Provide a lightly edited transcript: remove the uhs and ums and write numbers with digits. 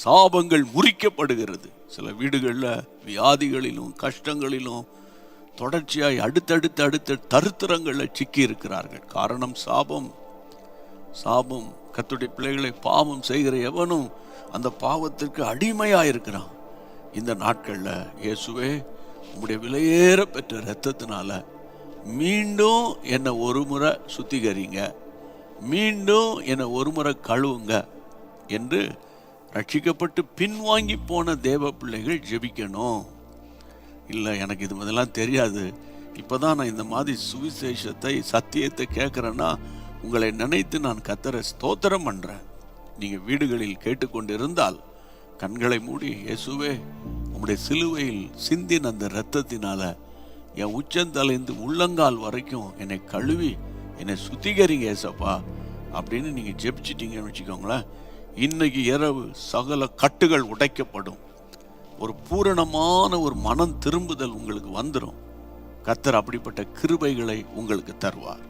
சாபங்கள் முறிக்கப்படுகிறது. சில வீடுகளில் வியாதிகளிலும் கஷ்டங்களிலும் தொடர்ச்சியாய் அடுத்த தருத்திரங்களில் சிக்கி இருக்கிறார்கள். காரணம் சாபம். சாபம். கர்த்தருடைய பிள்ளைகளை பாவம் செய்கிற எவனும் அந்த பாவத்திற்கு அடிமையாக இருக்கிறான். இந்த நாட்களில் இயேசுவே உம்முடைய விலையேற பெற்ற இரத்தத்தினால மீண்டும் என்னை ஒரு முறை சுத்திகரிங்க, மீண்டும் என்னை ஒரு முறை கழுவுங்க என்று ரட்சிக்கப்பட்டு பின்வாங்கி போன தேவ பிள்ளைகள் ஜெபிக்கணும். இல்லை, எனக்கு இது முதலாம் தெரியாது, இப்போதான் நான் இந்த மாதிரி சுவிசேஷத்தை சத்தியத்தை கேட்குறேன்னா உங்களை நினைத்து நான் கர்த்தரை ஸ்தோத்திரம் பண்ணுறேன். நீங்கள் வீடுகளில் கேட்டுக்கொண்டிருந்தால் கண்களை மூடி, இயேசுவே உம்முடைய சிலுவையில் சிந்தின அந்த இரத்தத்தினால என் உச்சந்தலைந்து உள்ளங்கால் வரைக்கும் என்னை கழுவி என்னை சுத்திகரிங்க ஏசப்பா அப்படின்னு நீங்கள் ஜெபிச்சிட்டீங்கன்னு வச்சுக்கோங்களேன். இன்னைக்கு இரவு சகல கட்டுகள் உடைக்கப்படும். ஒரு பூரணமான ஒரு மனம் திரும்புதல் உங்களுக்கு வந்துடும். கர்த்தர் அப்படிப்பட்ட கிருபைகளை உங்களுக்கு தருவார்.